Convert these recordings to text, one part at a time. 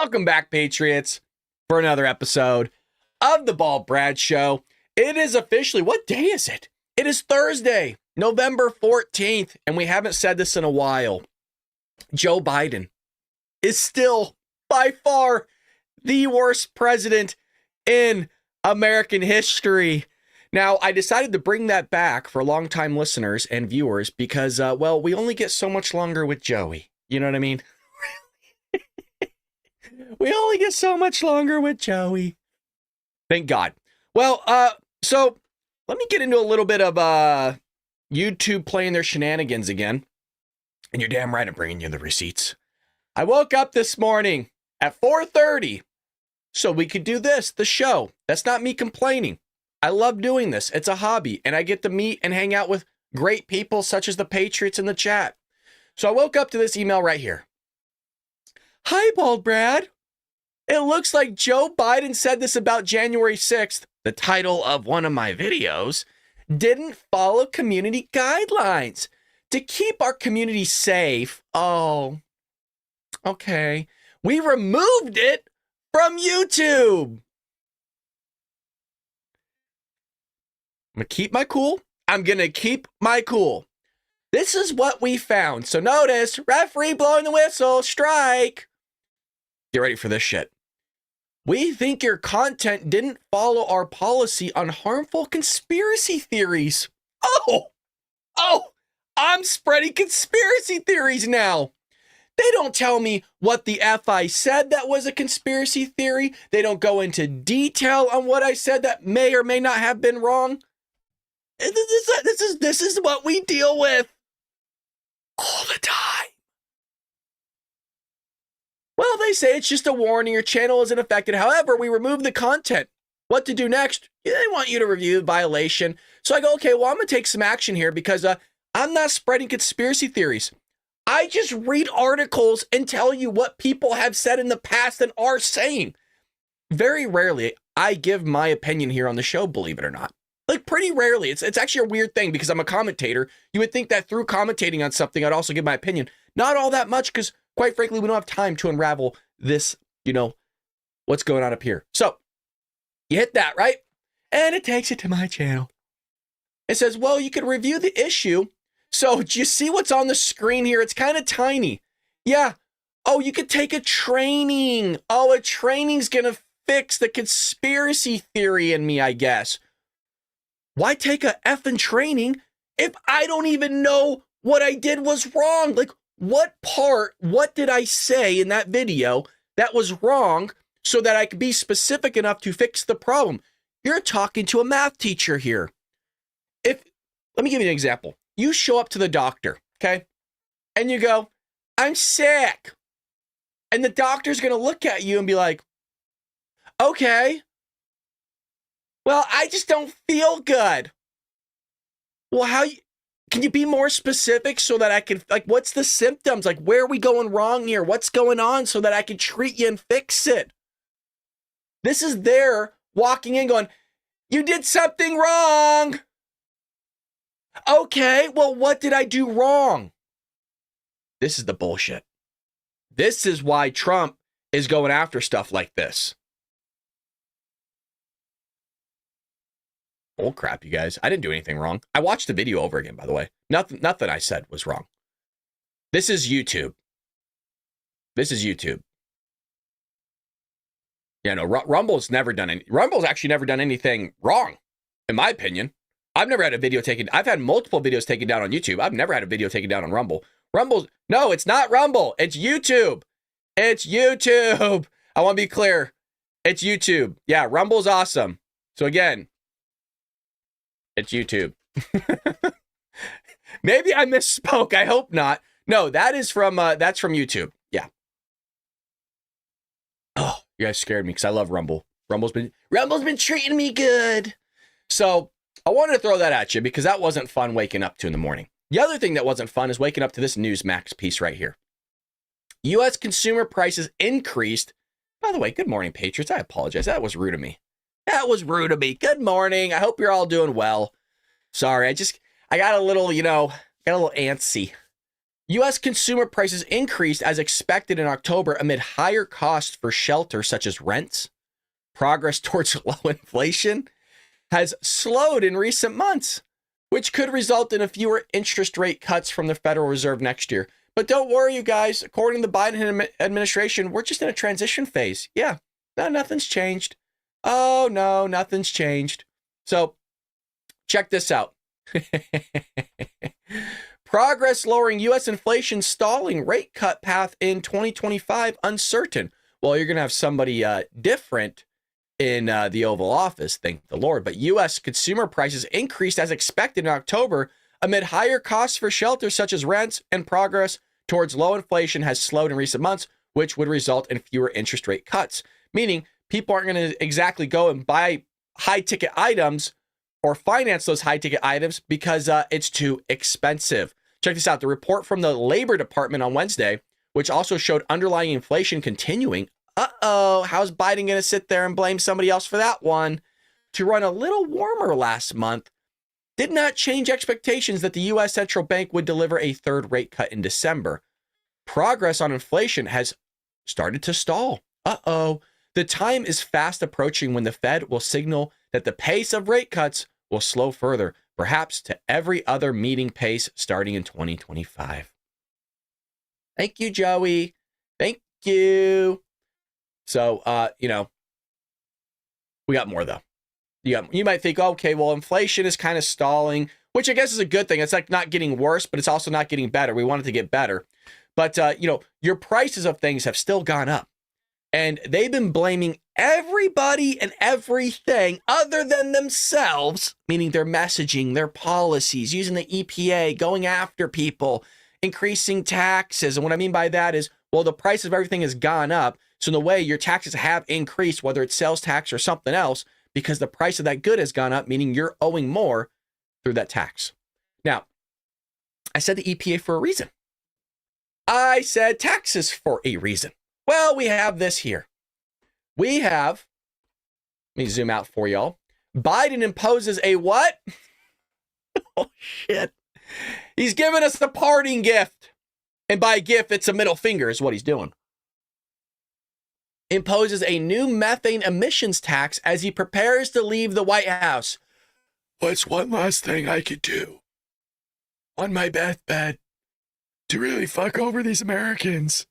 Welcome back, Patriots, for another episode of the Bald Brad Show. It is officially, what day is it? It is Thursday, November 14th, and we haven't said this in a while. Joe Biden is still, by far, the worst president in American history. Now, I decided to bring that back for longtime listeners and viewers because, well, we only get so much longer with Joey. You know what I mean? We only get so much longer with Joey. Thank God. Well, so let me get into a little bit of YouTube playing their shenanigans again. And you're damn right I'm bringing you the receipts. I woke up this morning at 4:30 so we could do this, the show. That's not me complaining. I love doing this. It's a hobby, and I get to meet and hang out with great people such as the Patriots in the chat. So I woke up to this email right here. Hi, Bald Brad. It looks like Joe Biden said this about January 6th, the title of one of my videos, didn't follow community guidelines to keep our community safe. Oh, okay. We removed it from YouTube. I'm going to keep my cool. I'm going to keep my cool. This is what we found. So notice, referee blowing the whistle, strike. Get ready for this shit. We think your content didn't follow our policy on harmful conspiracy theories. Oh, I'm spreading conspiracy theories now. They don't tell me what the F I said that was a conspiracy theory. They don't go into detail on what I said that may or may not have been wrong. This is what we deal with all the time. Well, they say it's just a warning. Your channel isn't affected. However, we remove the content. What to do next? Yeah, they want you to review the violation. So I go, okay, well, I'm going to take some action here because I'm not spreading conspiracy theories. I just read articles and tell you what people have said in the past and are saying. Very rarely I give my opinion here on the show, believe it or not. Like pretty rarely. It's actually a weird thing because I'm a commentator. You would think that through commentating on something, I'd also give my opinion. Not all that much because quite frankly, we don't have time to unravel this, what's going on up here. So you hit that, right? And it takes you to my channel. It says, well, you can review the issue. So do you see what's on the screen here? It's kind of tiny. Yeah. Oh, you could take a training. Oh, a training's going to fix the conspiracy theory in me, I guess. Why take a effing training if I don't even know what I did was wrong? Like, what did I say in that video that was wrong so that I could be specific enough to fix the problem? You're talking to a math teacher here. Let me give you an example. You show up to the doctor, okay? And you go, I'm sick. And the doctor's going to look at you and be like, okay. Well, I just don't feel good. Well, can you be more specific so that I can, what's the symptoms? Like, where are we going wrong here? What's going on so that I can treat you and fix it? This is there walking in going, you did something wrong. Okay, well, what did I do wrong? This is the bullshit. This is why Trump is going after stuff like this. Oh crap, you guys. I didn't do anything wrong. I watched the video over again, by the way. Nothing I said was wrong. This is YouTube. This is YouTube. Yeah, no, Rumble's actually never done anything wrong, in my opinion. I've never had a video taken. I've had multiple videos taken down on YouTube. I've never had a video taken down on Rumble. No, it's not Rumble. It's YouTube. It's YouTube. I want to be clear. It's YouTube. Yeah, Rumble's awesome. So again, it's YouTube. Maybe I misspoke. I hope not. No, that's from YouTube. Yeah. Oh, you guys scared me because I love Rumble. Rumble's been treating me good. So I wanted to throw that at you because that wasn't fun waking up to in the morning. The other thing that wasn't fun is waking up to this Newsmax piece right here. U.S. consumer prices increased. By the way, good morning, Patriots. I apologize. That was rude of me. Good morning. I hope you're all doing well. Sorry, I got a little, antsy. U.S. consumer prices increased as expected in October amid higher costs for shelter such as rents. Progress towards low inflation has slowed in recent months, which could result in a fewer interest rate cuts from the Federal Reserve next year. But don't worry, you guys. According to the Biden administration, we're just in a transition phase. Yeah, no, nothing's changed. Oh, no, nothing's changed. So check this out. Progress lowering U.S. inflation stalling rate cut path in 2025 uncertain. Well, you're going to have somebody different in the Oval Office, thank the Lord. But U.S. consumer prices increased as expected in October amid higher costs for shelter such as rents, and progress towards low inflation has slowed in recent months, which would result in fewer interest rate cuts. Meaning people aren't going to exactly go and buy high ticket items or finance those high ticket items because it's too expensive. Check this out. The report from the Labor Department on Wednesday, which also showed underlying inflation continuing. How's Biden going to sit there and blame somebody else for that one? To run a little warmer last month, did not change expectations that the U.S. Central Bank would deliver a third rate cut in December. Progress on inflation has started to stall. The time is fast approaching when the Fed will signal that the pace of rate cuts will slow further, perhaps to every other meeting pace starting in 2025. Thank you, Joey. Thank you. So, we got more, though. You might think, okay, well, inflation is kind of stalling, which I guess is a good thing. It's like not getting worse, but it's also not getting better. We want it to get better. But, your prices of things have still gone up. And they've been blaming everybody and everything other than themselves, meaning their messaging, their policies, using the EPA, going after people, increasing taxes. And what I mean by that is, well, the price of everything has gone up. So in a way, your taxes have increased, whether it's sales tax or something else, because the price of that good has gone up, meaning you're owing more through that tax. Now, I said the EPA for a reason. I said taxes for a reason. Well, we have this here. We have, let me zoom out for y'all. Biden imposes a what? Oh, shit. He's giving us the parting gift. And by gift, it's a middle finger is what he's doing. Imposes a new methane emissions tax as he prepares to leave the White House. What's one last thing I could do on my deathbed to really fuck over these Americans?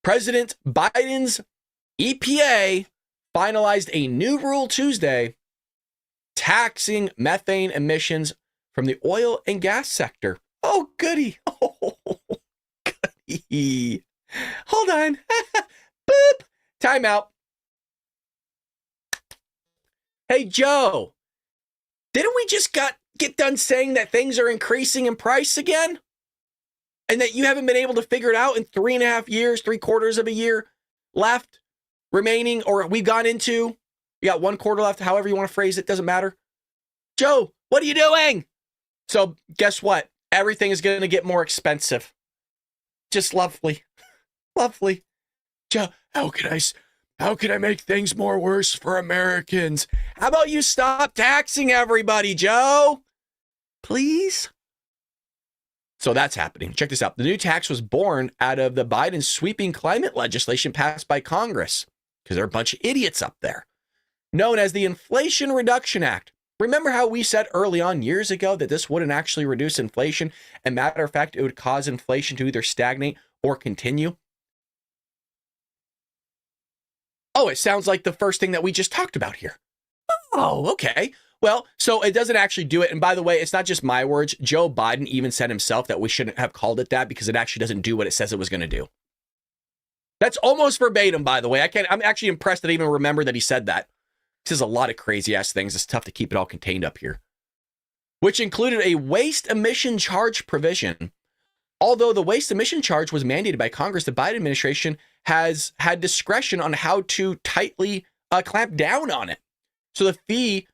President Biden's EPA finalized a new rule Tuesday taxing methane emissions from the oil and gas sector. Oh, goody. Oh, goody. Hold on. Boop. Time out. Hey, Joe, didn't we just get done saying that things are increasing in price again? And that you haven't been able to figure it out in 3.5 years, 3/4 of a year left remaining, or we've gone into, you got 1 quarter left, however you want to phrase it, doesn't matter. Joe, what are you doing? So guess what? Everything is going to get more expensive. Just lovely. Lovely. Joe, how could I make things more worse for Americans? How about you stop taxing everybody, Joe? Please? So that's happening. Check this out. The new tax was born out of the Biden sweeping climate legislation passed by Congress, because there are a bunch of idiots up there, known as the Inflation Reduction Act. Remember how we said early on years ago that this wouldn't actually reduce inflation? And matter of fact, it would cause inflation to either stagnate or continue. Oh, it sounds like the first thing that we just talked about here. Oh, okay. Well, so it doesn't actually do it. And by the way, it's not just my words. Joe Biden even said himself that we shouldn't have called it that because it actually doesn't do what it says it was going to do. That's almost verbatim, by the way. I'm actually impressed that I even remember that he said that. He says a lot of crazy ass things. It's tough to keep it all contained up here. Which included a waste emission charge provision. Although the waste emission charge was mandated by Congress, the Biden administration has had discretion on how to tightly clamp down on it. So the fee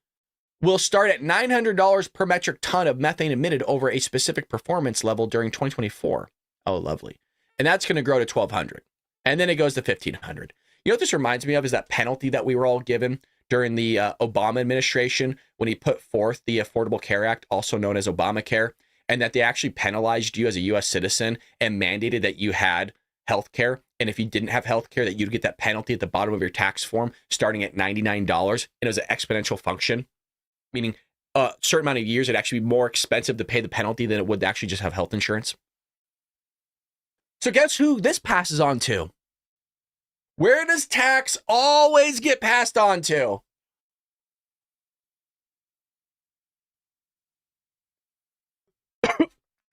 will start at $900 per metric ton of methane emitted over a specific performance level during 2024. Oh, lovely. And that's going to grow to $1,200. And then it goes to $1,500. You know what this reminds me of is that penalty that we were all given during the Obama administration when he put forth the Affordable Care Act, also known as Obamacare. and that they actually penalized you as a U.S. citizen and mandated that you had health care. And if you didn't have health care, that you'd get that penalty at the bottom of your tax form starting at $99. And it was an exponential function, meaning a certain amount of years, it'd actually be more expensive to pay the penalty than it would to actually just have health insurance. So guess who this passes on to? Where does tax always get passed on to?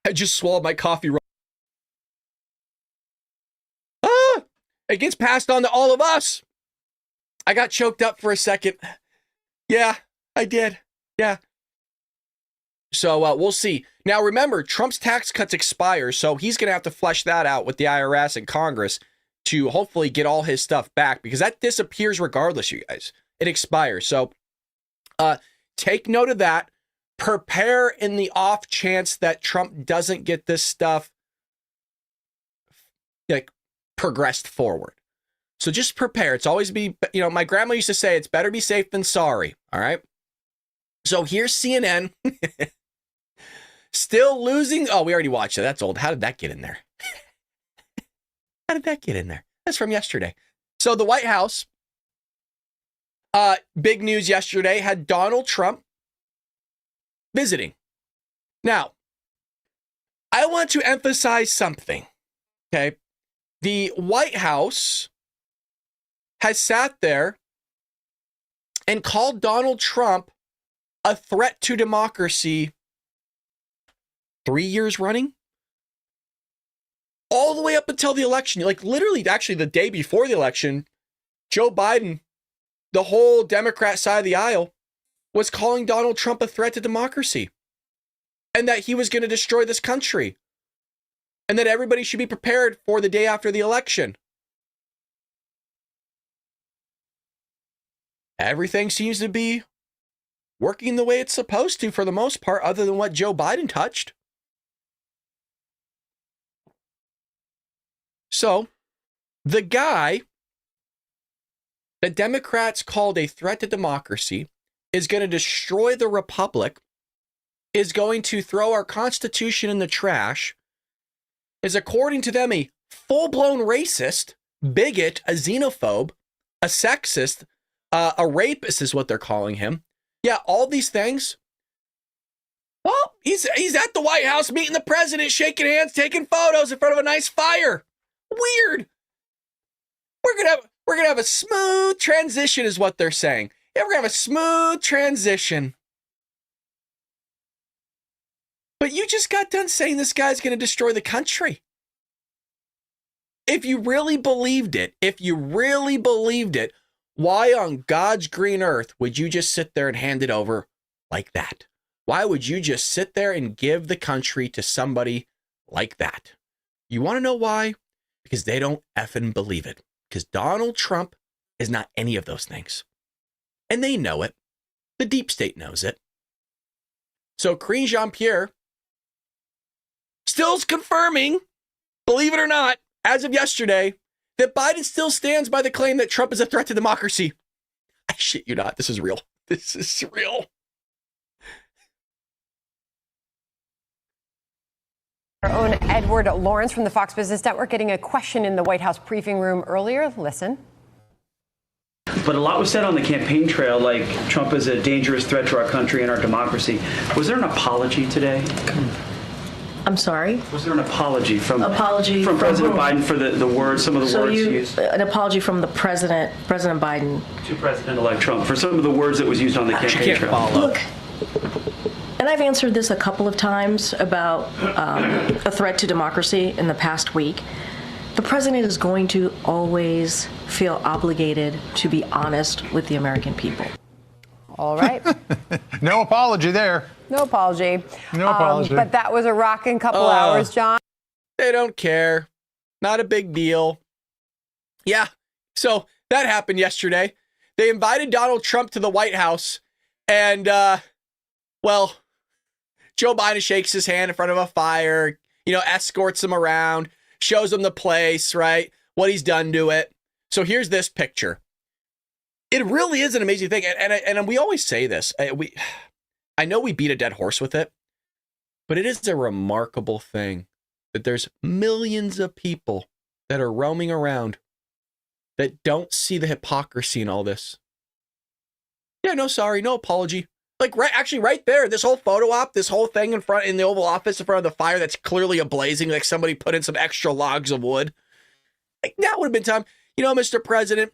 I just swallowed my coffee. It gets passed on to all of us. I got choked up for a second. Yeah, I did. Yeah. So we'll see. Now, remember, Trump's tax cuts expire, so he's going to have to flesh that out with the IRS and Congress to hopefully get all his stuff back, because that disappears regardless, you guys. It expires. So take note of that. Prepare in the off chance that Trump doesn't get this stuff like progressed forward. So just prepare. It's always my grandma used to say, it's better be safe than sorry. All right. So here's CNN still losing. Oh, we already watched it. That's old. How did that get in there? How did that get in there? That's from yesterday. So the White House, big news yesterday, had Donald Trump visiting. Now, I want to emphasize something. Okay. The White House has sat there and called Donald Trump a threat to democracy 3 years running, all the way up until the election. Like literally, actually the day before the election, Joe Biden, the whole Democrat side of the aisle, was calling Donald Trump a threat to democracy and that he was going to destroy this country and that everybody should be prepared for the day after the election. Everything seems to be working the way it's supposed to for the most part, other than what Joe Biden touched. So the guy that Democrats called a threat to democracy is going to destroy the republic, is going to throw our Constitution in the trash, is, according to them, a full-blown racist, bigot, a xenophobe, a sexist, a rapist is what they're calling him. Yeah, all these things. Well, he's at the White House meeting the president, shaking hands, taking photos in front of a nice fire. Weird. We're gonna have a smooth transition, is what they're saying. Yeah, we're gonna have a smooth transition. But you just got done saying this guy's gonna destroy the country. If you really believed it, why on God's green earth would you just sit there and hand it over like that? Why would you just sit there and give the country to somebody like that? You want to know why? Because they don't effing believe it. Because Donald Trump is not any of those things. And they know it. The deep state knows it. So Karine Jean-Pierre still's confirming, believe it or not, as of yesterday, that Biden still stands by the claim that Trump is a threat to democracy. I shit you not. This is real. This is real. Our own Edward Lawrence from the Fox Business Network getting a question in the White House briefing room earlier. Listen. But a lot was said on the campaign trail, like Trump is a dangerous threat to our country and our democracy. Was there an apology today? I'm sorry? Was there an apology from President whom? Biden for the words, some of the words used? An apology from the President Biden. To President-elect Trump for some of the words that was used on the campaign trail. Look, and I've answered this a couple of times about a threat to democracy in the past week. The president is going to always feel obligated to be honest with the American people. All right. No apology there. No apology. No apology. But that was a rocking couple hours, John. They don't care. Not a big deal. Yeah. So that happened yesterday. They invited Donald Trump to the White House, and, well, Joe Biden shakes his hand in front of a fire, escorts him around, shows him the place, right? What he's done to it. So here's this picture. It really is an amazing thing. And we always say this. I know we beat a dead horse with it, But it is a remarkable thing that there's millions of people that are roaming around that don't see the hypocrisy in all this. Yeah, no sorry, no apology. Like right there, this whole photo op, this whole thing in the Oval Office in front of the fire that's clearly ablazing, like somebody put in some extra logs of wood. Like that would have been time. You know, Mr. President,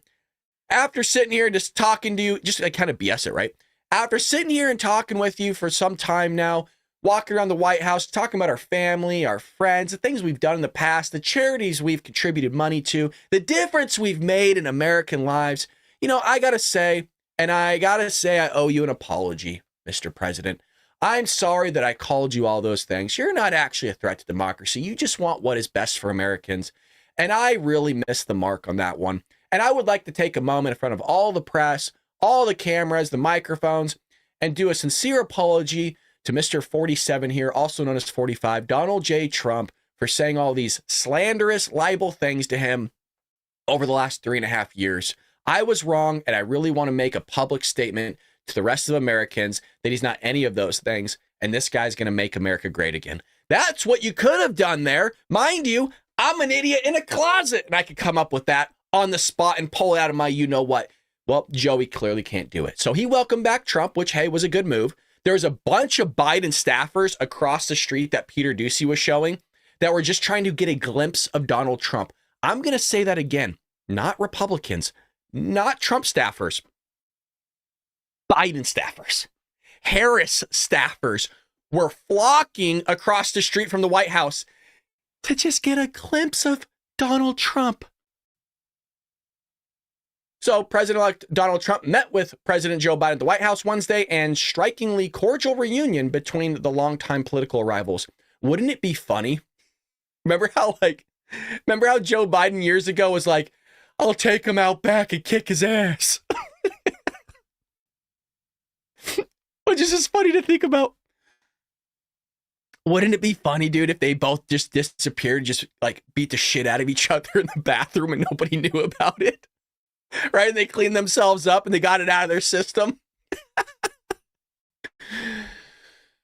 after sitting here and just talking to you, just like kind of BS it, right? After sitting here and talking with you for some time now, walking around the White House, talking about our family, our friends, the things we've done in the past, the charities we've contributed money to, the difference we've made in American lives. You know, I gotta say I owe you an apology, Mr. President. I'm sorry that I called you all those things. You're not actually a threat to democracy. You just want what is best for Americans. And I really missed the mark on that one. And I would like to take a moment in front of all the press, all the cameras, the microphones, and do a sincere apology to Mr. 47 here, also known as 45, Donald J. Trump, for saying all these slanderous libel things to him over the last 3.5 years. I was wrong, and I really want to make a public statement to the rest of Americans that he's not any of those things, and this guy's going to make America great again. That's what you could have done there. Mind you, I'm an idiot in a closet, and I could come up with that on the spot and pull it out of my you-know-what. Well, Joey clearly can't do it. So he welcomed back Trump, which, hey, was a good move. There's a bunch of Biden staffers across the street that Peter Doocy was showing that were just trying to get a glimpse of Donald Trump. I'm going to say that again. Not Republicans, not Trump staffers, Biden staffers, Harris staffers were flocking across the street from the White House to just get a glimpse of Donald Trump. So President-elect Donald Trump met with President Joe Biden at the White House Wednesday, and strikingly cordial reunion between the longtime political rivals. Wouldn't it be funny? Remember how Joe Biden years ago was like, I'll take him out back and kick his ass. Which is just funny to think about. Wouldn't it be funny, dude, if they both just disappeared, just like beat the shit out of each other in the bathroom and nobody knew about it? Right? And they cleaned themselves up and they got it out of their system.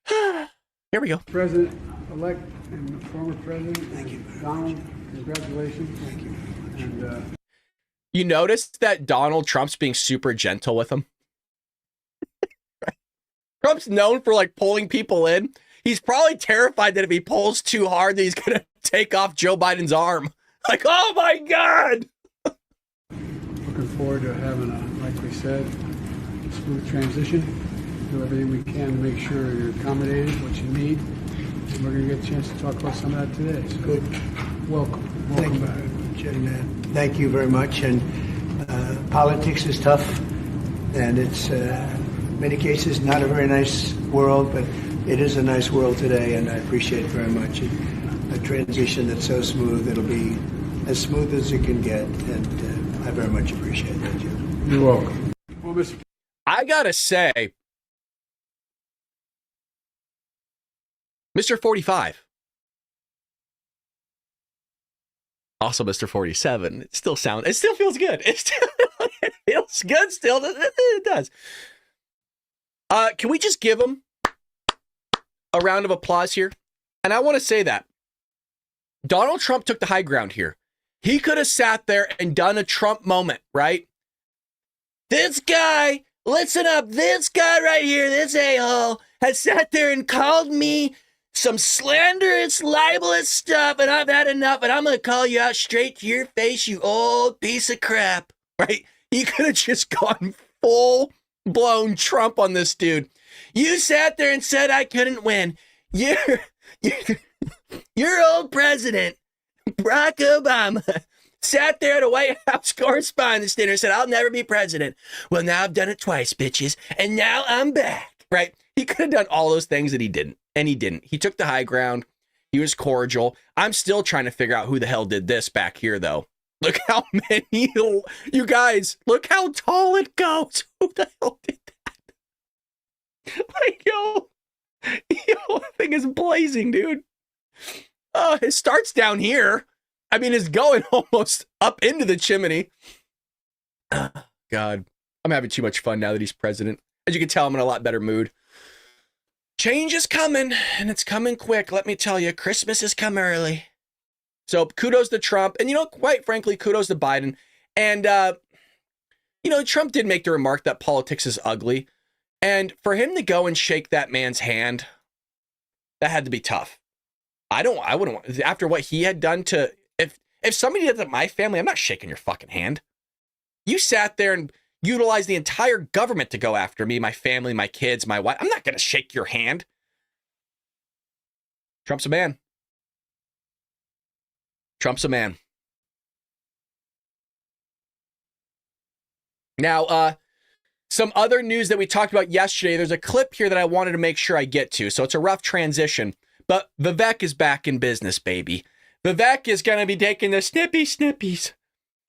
Here we go. President-elect and former president. Thank you. Donald, congratulations. Thank you. And, you noticed that Donald Trump's being super gentle with him? Trump's known for like pulling people in. He's probably terrified that if he pulls too hard, that he's going to take off Joe Biden's arm. Like, oh my God. Looking forward to having like we said, smooth transition. Do everything we can to make sure you're accommodated, what you need. And we're going to get a chance to talk about some of that today. So good. Welcome Thank you back. very much. And, thank you very much. And politics is tough, and it's in many cases not a very nice world, but it is a nice world today, and I appreciate it very much. A transition that's so smooth, it'll be as smooth as it can get, and I very much appreciate that, Jim. You're welcome. Well, Mr. I gotta say, Mr. 45, also Mr. 47, it still feels good. It feels good still. It does. Can we just give him a round of applause here? And I want to say that Donald Trump took the high ground here. He could have sat there and done a Trump moment, right? This guy, listen up, this guy right here, this a-hole, has sat there and called me some slanderous, libelous stuff, and I've had enough, and I'm going to call you out straight to your face, you old piece of crap, right? He could have just gone full-blown Trump on this dude. You sat there and said I couldn't win. Your old president, Barack Obama, sat there at a White House Correspondents' Dinner and said, I'll never be president. Well, now I've done it twice, bitches, and now I'm back, right? He could have done all those things that he didn't, and he didn't. He took the high ground. He was cordial. I'm still trying to figure out who the hell did this back here, though. Look how many, you guys, look how tall it goes. Who the hell did that? Like, yo, the thing is blazing, dude. It starts down here. I mean, it's going almost up into the chimney. God, I'm having too much fun now that he's president. As you can tell, I'm in a lot better mood. Change is coming, and it's coming quick. Let me tell you, Christmas has come early. So kudos to Trump. And, quite frankly, kudos to Biden. And, Trump did make the remark that politics is ugly. And for him to go and shake that man's hand, that had to be tough. I wouldn't want, after what he had done to, if somebody did that to my family, I'm not shaking your fucking hand. You sat there and utilized the entire government to go after me, my family, my kids, my wife. I'm not going to shake your hand. Trump's a man. Trump's a man. Now, some other news that we talked about yesterday, there's a clip here that I wanted to make sure I get to. So it's a rough transition, but Vivek is back in business, baby. Vivek is going to be taking the snippies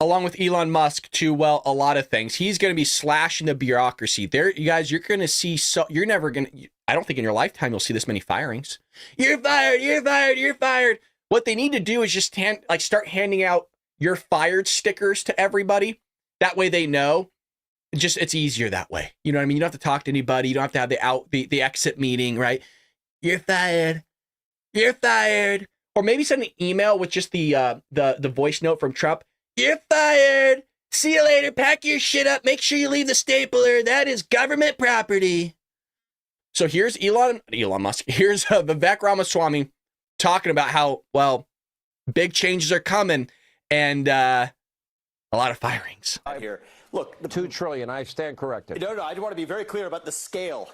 along with Elon Musk to, well, a lot of things. He's going to be slashing the bureaucracy. There, you guys, you're going to see, you're never going to, I don't think in your lifetime you'll see this many firings. You're fired, you're fired, you're fired. What they need to do is just start handing out you're fired stickers to everybody. That way they know. It's easier that way. You know what I mean? You don't have to talk to anybody. You don't have to have the exit meeting, right? You're fired. You're fired. Or maybe send an email with just the voice note from Trump. You're fired. See you later. Pack your shit up. Make sure you leave the stapler. That is government property. So here's Elon Musk. Here's Vivek Ramaswamy talking about how, well, big changes are coming and a lot of firings. Here. Look, the $2 trillion, I stand corrected. No, I want to be very clear about the scale.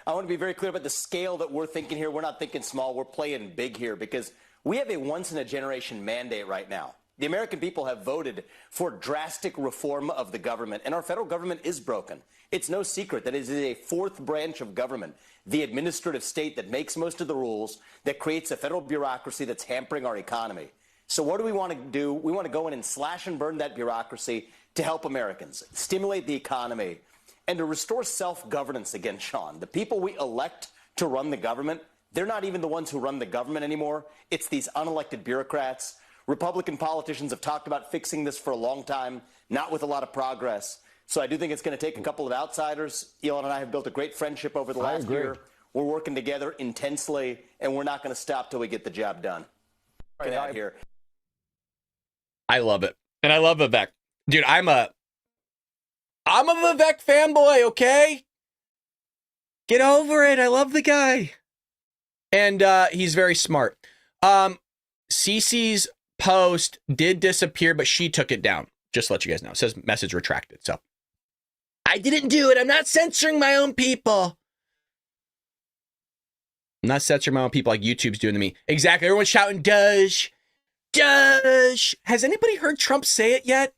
I want to be very clear about the scale that we're thinking here. We're not thinking small. We're playing big here because we have a once-in-a-generation mandate right now. The American people have voted for drastic reform of the government, and our federal government is broken. It's no secret that it is a fourth branch of government, the administrative state that makes most of the rules, that creates a federal bureaucracy that's hampering our economy. So what do we want to do? We want to go in and slash and burn that bureaucracy to help Americans, stimulate the economy, and to restore self-governance again, Sean. The people we elect to run the government, they're not even the ones who run the government anymore. It's these unelected bureaucrats. Republican politicians have talked about fixing this for a long time, not with a lot of progress. So I do think it's going to take a couple of outsiders. Elon and I have built a great friendship over the last year. We're working together intensely, and we're not going to stop till we get the job done. Get out here. I love it. And I love Vivek. Dude, I'm a Vivek fanboy, okay? Get over it. I love the guy. And he's very smart. Cece's post did disappear, but she took it down. Just to let you guys know. It says message retracted. So I didn't do it. I'm not censoring my own people. I'm not censoring my own people like YouTube's doing to me. Exactly. Everyone's shouting, Doge. Doge. Has anybody heard Trump say it yet?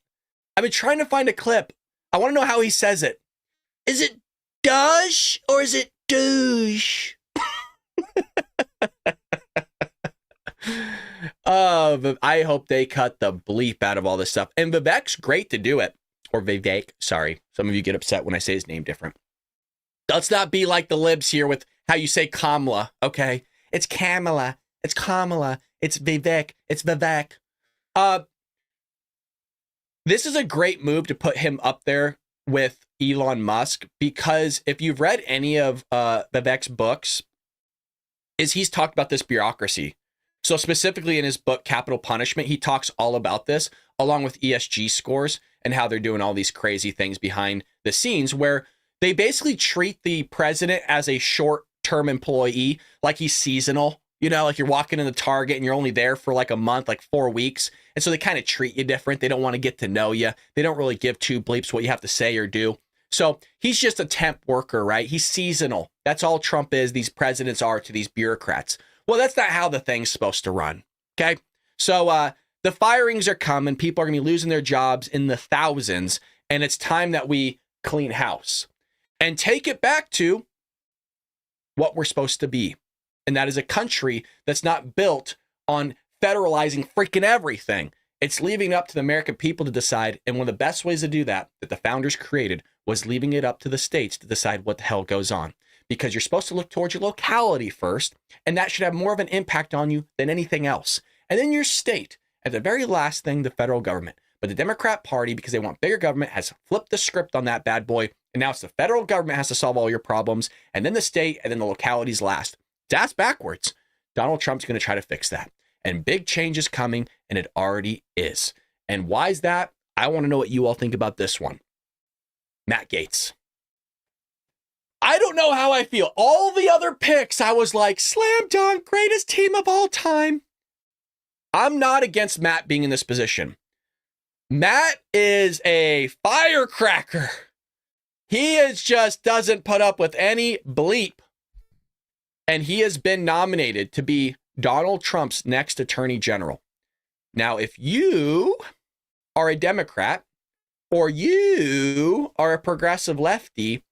I've been trying to find a clip. I want to know how he says it. Is it Doge or is it douche? I hope they cut the bleep out of all this stuff. And Vivek's great to do it. Or Vivek, sorry. Some of you get upset when I say his name different. Let's not be like the libs here with how you say Kamala, okay? It's Kamala. It's Kamala. It's Vivek. It's Vivek. This is a great move to put him up there with Elon Musk, because if you've read any of Vivek's books, he's talked about this bureaucracy. So specifically in his book, Capital Punishment, he talks all about this, along with ESG scores and how they're doing all these crazy things behind the scenes where they basically treat the president as a short-term employee, like he's seasonal. You know, like you're walking in the Target and you're only there for like a month, like 4 weeks. And so they kind of treat you different. They don't want to get to know you. They don't really give two bleeps what you have to say or do. So he's just a temp worker, right? He's seasonal. That's all Trump is. These presidents are to these bureaucrats. Well, that's not how the thing's supposed to run. Okay. So the firings are coming. People are going to be losing their jobs in the thousands. And it's time that we clean house and take it back to what we're supposed to be. And that is a country that's not built on federalizing freaking everything. It's leaving it up to the American people to decide. And one of the best ways to do that the founders created was leaving it up to the states to decide what the hell goes on. Because you're supposed to look towards your locality first, and that should have more of an impact on you than anything else. And then your state, at the very last thing, the federal government. But the Democrat Party, because they want bigger government, has flipped the script on that bad boy. And now it's the federal government has to solve all your problems, and then the state, and then the localities last. That's backwards. Donald Trump's going to try to fix that. And big change is coming, and it already is. And why is that? I want to know what you all think about this one. Matt Gaetz. I don't know how I feel. All the other picks, I was like, slam dunk, greatest team of all time. I'm not against Matt being in this position. Matt is a firecracker. He doesn't put up with any bleep. And he has been nominated to be Donald Trump's next attorney general. Now, if you are a Democrat or you are a progressive lefty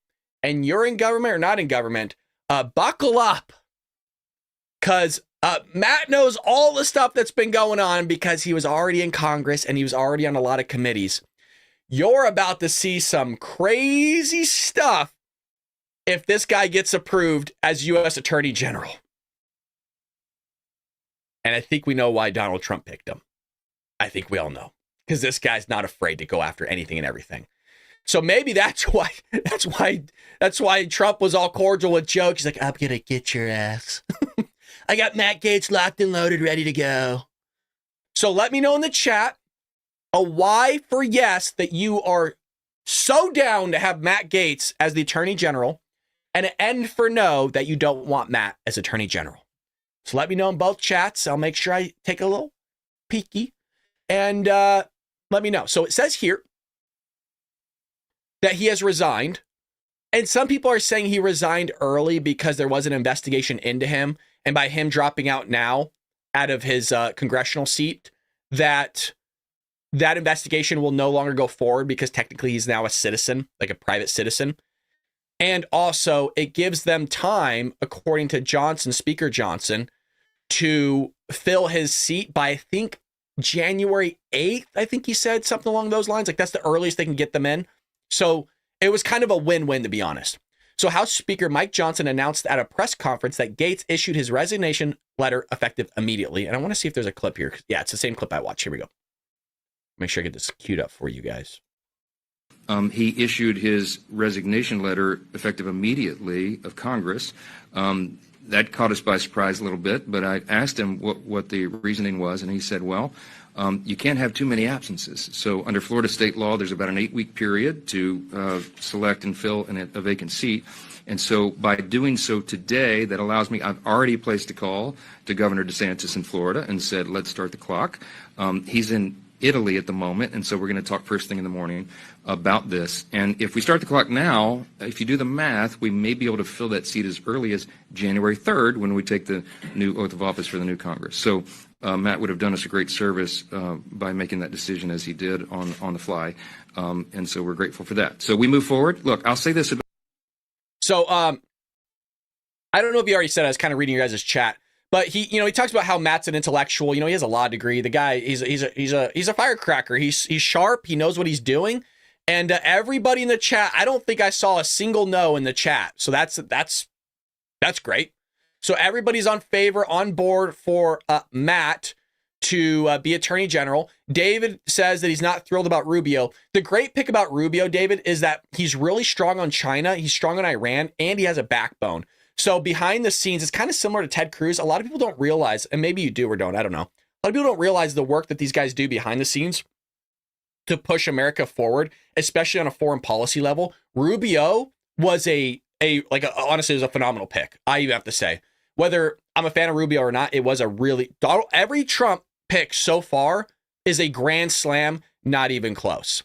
and you're in government or not in government, buckle up. Because Matt knows all the stuff that's been going on because he was already in Congress and he was already on a lot of committees. You're about to see some crazy stuff if this guy gets approved as U.S. Attorney General. And I think we know why Donald Trump picked him. I think we all know. Because this guy's not afraid to go after anything and everything. So maybe that's why Trump was all cordial with Joe. He's like, I'm going to get your ass. I got Matt Gaetz locked and loaded, ready to go. So let me know in the chat a why for yes that you are so down to have Matt Gaetz as the Attorney General, and an N for no that you don't want Matt as Attorney General. So let me know in both chats. I'll make sure I take a little peeky and let me know. So it says here that he has resigned. And some people are saying he resigned early because there was an investigation into him. And by him dropping out now out of his congressional seat, that investigation will no longer go forward because technically he's now a citizen, like a private citizen. And also it gives them time, according to Johnson, Speaker Johnson, to fill his seat by, I think, January 8th. I think he said something along those lines. Like that's the earliest they can get them in. So it was kind of a win-win, to be honest. So House Speaker Mike Johnson announced at a press conference that Gaetz issued his resignation letter effective immediately. And I want to see if there's a clip here. Yeah, it's the same clip I watched. Here we go. Make sure I get this queued up for you guys. He issued his resignation letter effective immediately of Congress. That caught us by surprise a little bit, but I asked him what the reasoning was, and he said, well, you can't have too many absences. So under Florida state law, there's about an 8-week period to select and fill a vacant seat. And so by doing so today, that allows me, I've already placed a call to Governor DeSantis in Florida and said, let's start the clock. He's in Italy at the moment, and so we're going to talk first thing in the morning about this. And if we start the clock now, if you do the math, we may be able to fill that seat as early as January 3rd when we take the new oath of office for the new Congress. So Matt would have done us a great service by making that decision as he did on the fly. And so we're grateful for that. So we move forward. Look, I'll say this about. So I don't know if you already said, I was kind of reading your guys' chat. But he talks about how Matt's an intellectual. He has a law degree. The guy, he's a firecracker. He's sharp. He knows what he's doing. And everybody in the chat, I don't think I saw a single no in the chat. So that's great. So everybody's on board for Matt to be Attorney General. David says that he's not thrilled about Rubio. The great pick about Rubio, David, is that he's really strong on China. He's strong on Iran, and he has a backbone. So behind the scenes, it's kind of similar to Ted Cruz. A lot of people don't realize, and maybe you do or don't, I don't know. A lot of people don't realize the work that these guys do behind the scenes to push America forward, especially on a foreign policy level. Rubio was honestly, it was a phenomenal pick. I even have to say, whether I'm a fan of Rubio or not, it was every Trump pick so far is a grand slam, not even close.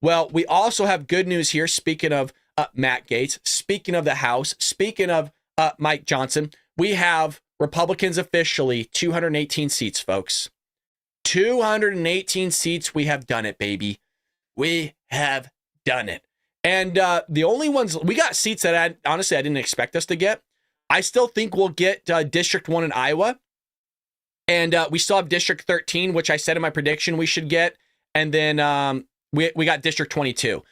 Well, we also have good news here. Speaking of Matt Gaetz, speaking of the House, speaking of Mike Johnson, we have Republicans officially 218 seats, folks. 218 seats. We have done it, baby. We have done it. And the only ones, we got seats that I didn't expect us to get. I still think we'll get District 1 in Iowa. And we still have District 13, which I said in my prediction we should get. And then we got District 22.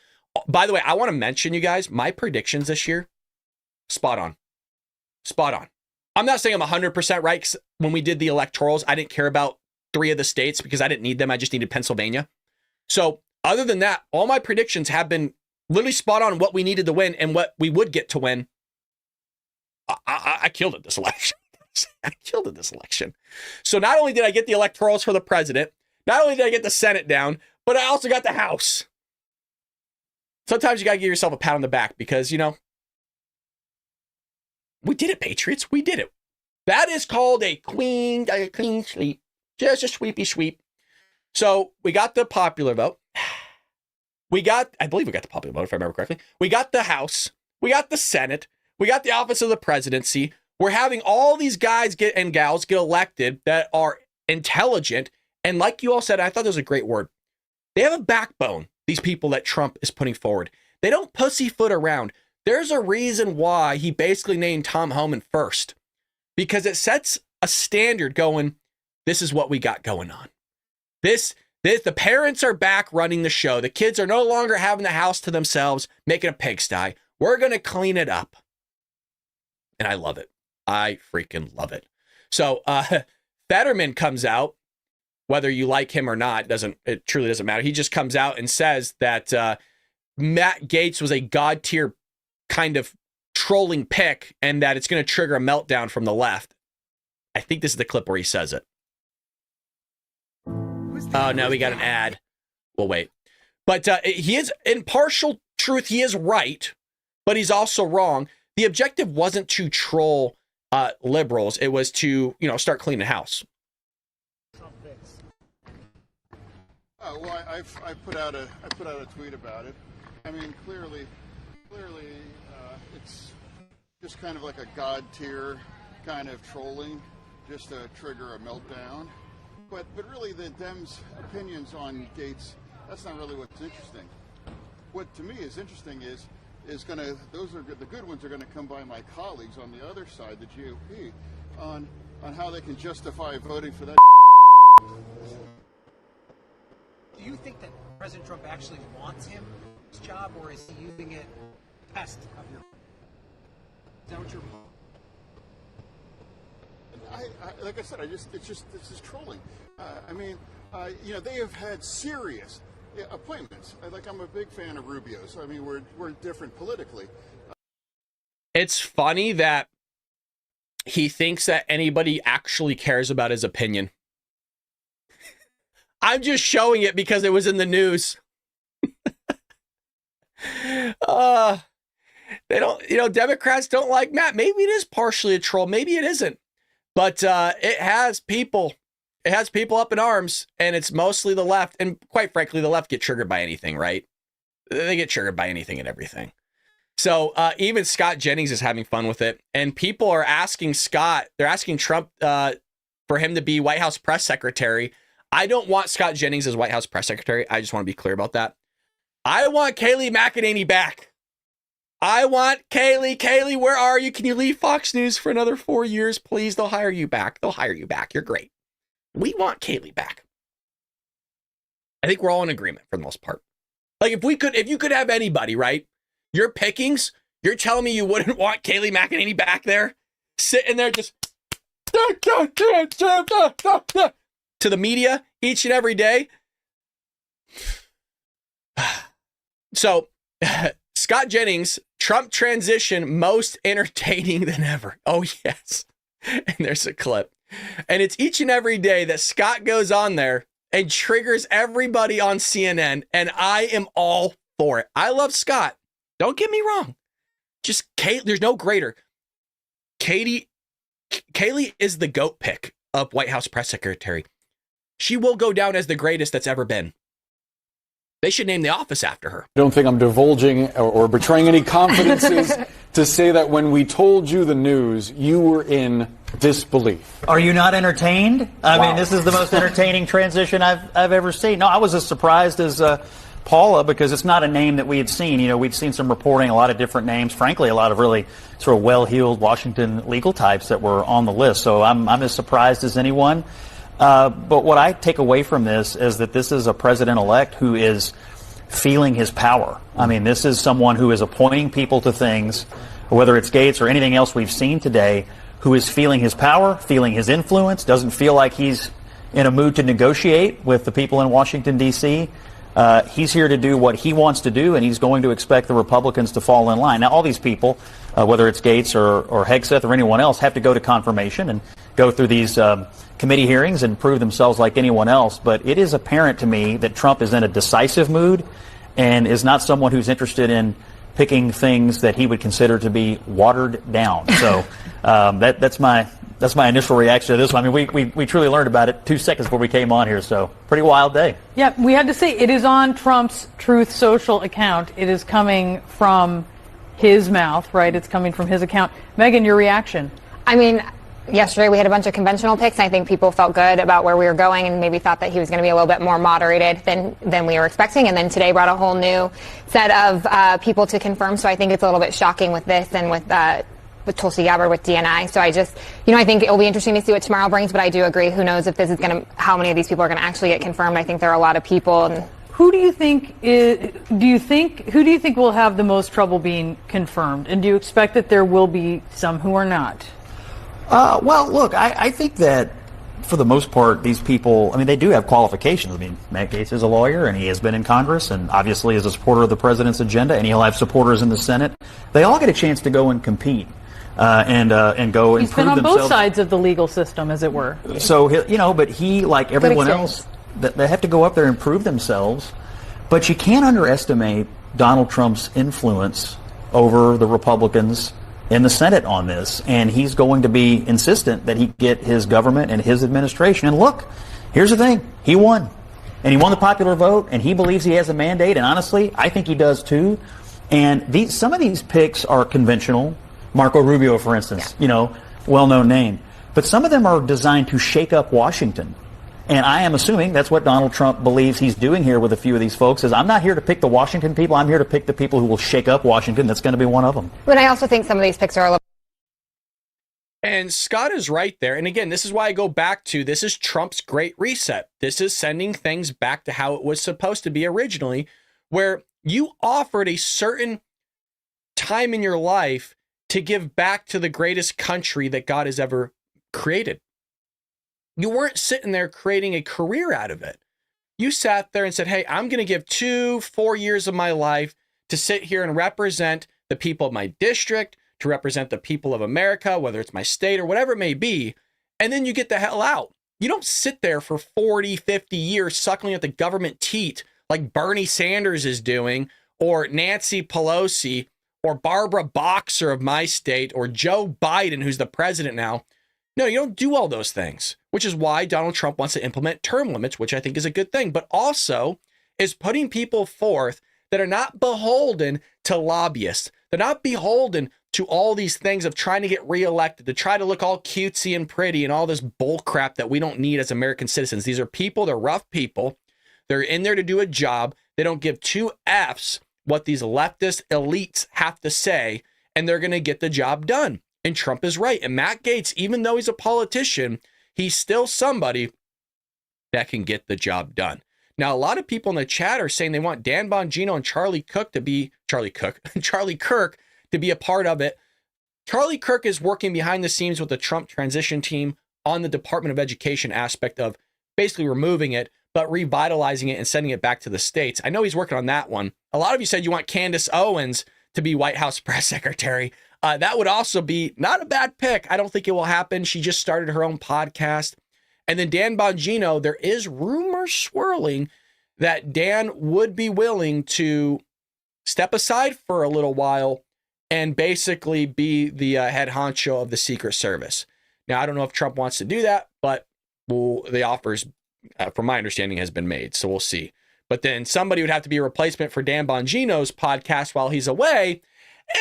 By the way, I want to mention, you guys, my predictions this year, spot on. Spot on. I'm not saying I'm 100% right, 'cause when we did the electorals, I didn't care about 3 of the states because I didn't need them. I just needed Pennsylvania. So other than that, all my predictions have been literally spot on what we needed to win and what we would get to win. I killed it this election. I killed it this election. So not only did I get the electorals for the president, not only did I get the Senate down, but I also got the House. Sometimes you got to give yourself a pat on the back because, you know, we did it, Patriots. We did it. That is called a clean sweep. Just a sweepy sweep. So we got the popular vote. I believe we got the popular vote, if I remember correctly. We got the House. We got the Senate. We got the office of the presidency. We're having all these guys and gals get elected that are intelligent. And like you all said, I thought that was a great word. They have a backbone, these people that Trump is putting forward. They don't pussyfoot around. There's a reason why he basically named Tom Homan first. Because it sets a standard going, this is what we got going on. The parents are back running the show. The kids are no longer having the house to themselves, making a pigsty. We're going to clean it up. And I love it. I freaking love it. So Fetterman comes out, whether you like him or not, it truly doesn't matter. He just comes out and says that Matt Gaetz was a God tier kind of trolling pick and that it's going to trigger a meltdown from the left. I think this is the clip where he says it. Oh, no, we got an ad. We'll wait. But he is, in partial truth, he is right, but he's also wrong. The objective wasn't to troll liberals. It was to, start cleaning the house. Well, I put out a tweet about it. I mean, clearly, it's just kind of like a God tier kind of trolling, just to trigger a meltdown. But really, the Dems' opinions on Gaetz, that's not really what's interesting. What to me is interesting is the good ones are gonna come by my colleagues on the other side, the GOP, on how they can justify voting for that. Do you think that President Trump actually wants him his job, or is he using it test of your? Is that what you're? Like I said, this is trolling. They have had serious appointments. I'm a big fan of Rubio, so I mean, we're different politically. It's funny that he thinks that anybody actually cares about his opinion. I'm just showing it because it was in the news. They don't, Democrats don't like Matt. Maybe it is partially a troll. Maybe it isn't. But it has people up in arms, and it's mostly the left. And quite frankly, the left get triggered by anything, right? They get triggered by anything and everything. So even Scott Jennings is having fun with it. And people are asking they're asking Trump for him to be White House press secretary. I don't want Scott Jennings as White House press secretary. I just want to be clear about that. I want Kayleigh McEnany back. I want Kayleigh. Kayleigh, where are you? Can you leave Fox News for another 4 years, please? They'll hire you back. You're great. We want Kayleigh back. I think we're all in agreement for the most part. Like if you could have anybody, right? Your pickings, you're telling me you wouldn't want Kayleigh McEnany back there? Sitting there just to the media each and every day. So Scott Jennings, Trump transition most entertaining than ever. Oh, yes. And there's a clip. And it's each and every day that Scott goes on there and triggers everybody on CNN. And I am all for it. I love Scott. Don't get me wrong. Just Kate, there's no greater. Kayleigh is the GOAT pick of White House press secretary. She will go down as the greatest that's ever been. They should name the office after her. I don't think I'm divulging or betraying any confidences to say that when we told you the news, you were in disbelief. Are you not entertained? I mean, this is the most entertaining transition I've ever seen. No, I was as surprised as Paula, because it's not a name that we had seen. We'd seen some reporting, a lot of different names, frankly, a lot of really sort of well-heeled Washington legal types that were on the list. So I'm as surprised as anyone. But what I take away from this is that this is a president-elect who is feeling his power. I mean, this is someone who is appointing people to things, whether it's Gaetz or anything else we've seen today, who is feeling his power, feeling his influence, doesn't feel like he's in a mood to negotiate with the people in Washington, D.C. He's here to do what he wants to do, and he's going to expect the Republicans to fall in line. Now, all these people, whether it's Gaetz or Hegseth or anyone else, have to go to confirmation and go through these committee hearings and prove themselves like anyone else. But it is apparent to me that Trump is in a decisive mood and is not someone who's interested in picking things that he would consider to be watered down. So that's my initial reaction to this one. I mean, we truly learned about it 2 seconds before we came on here, so pretty wild day. Yeah, we had to say it is on Trump's Truth Social account. It is coming from his mouth, right? It's coming from his account. Megan, your reaction? I mean, yesterday we had a bunch of conventional picks, and I think people felt good about where we were going and maybe thought that he was going to be a little bit more moderated than we were expecting. And then today brought a whole new set of people to confirm. So I think it's a little bit shocking with this and with Tulsi Gabbard with DNI. So I just, I think it'll be interesting to see what tomorrow brings. But I do agree. Who knows if this is going to, how many of these people are going to actually get confirmed? I think there are a lot of people. And who do you think will have the most trouble being confirmed? And do you expect that there will be some who are not? Well, look, I think that for the most part, these people, I mean, they do have qualifications. I mean, Matt Gaetz is a lawyer, and he has been in Congress, and obviously is a supporter of the president's agenda, and he'll have supporters in the Senate. They all get a chance to go and compete and go and prove themselves. He's been on both sides of the legal system, as it were. So, but he, like everyone else, they have to go up there and prove themselves. But you can't underestimate Donald Trump's influence over the Republicans in the Senate on this, and he's going to be insistent that he get his government and his administration. And look, here's the thing. He won. And he won the popular vote, and he believes he has a mandate, and honestly, I think he does too. And some of these picks are conventional. Marco Rubio, for instance, well-known name. But some of them are designed to shake up Washington. And I am assuming that's what Donald Trump believes he's doing here with a few of these folks, is I'm not here to pick the Washington people. I'm here to pick the people who will shake up Washington. That's going to be one of them. But I also think some of these picks are a little. And Scott is right there. And again, this is why I go back to, this is Trump's great reset. This is sending things back to how it was supposed to be originally, where you offered a certain time in your life to give back to the greatest country that God has ever created. You weren't sitting there creating a career out of it. You sat there and said, hey, I'm going to give 4 years of my life to sit here and represent the people of my district, to represent the people of America, whether it's my state or whatever it may be. And then you get the hell out. You don't sit there for 40, 50 years suckling at the government teat like Bernie Sanders is doing, or Nancy Pelosi, or Barbara Boxer of my state, or Joe Biden, who's the president now. No, you don't do all those things, which is why Donald Trump wants to implement term limits, which I think is a good thing, but also is putting people forth that are not beholden to lobbyists. They're not beholden to all these things of trying to get reelected, to try to look all cutesy and pretty and all this bull crap that we don't need as American citizens. These are people, they're rough people. They're in there to do a job. They don't give two Fs what these leftist elites have to say, and they're going to get the job done. And Trump is right. And Matt Gaetz, even though he's a politician, he's still somebody that can get the job done. Now, a lot of people in the chat are saying they want Dan Bongino and Charlie Kirk to be a part of it. Charlie Kirk is working behind the scenes with the Trump transition team on the Department of Education aspect of basically removing it, but revitalizing it and sending it back to the states. I know he's working on that one. A lot of you said you want Candace Owens to be White House press secretary. That would also be not a bad pick. I don't think it will happen. She just started her own podcast. And then Dan Bongino, there is rumors swirling that Dan would be willing to step aside for a little while and basically be the head honcho of the Secret Service. Now, I don't know if Trump wants to do that, but the offers, from my understanding, has been made. So we'll see. But then somebody would have to be a replacement for Dan Bongino's podcast while he's away.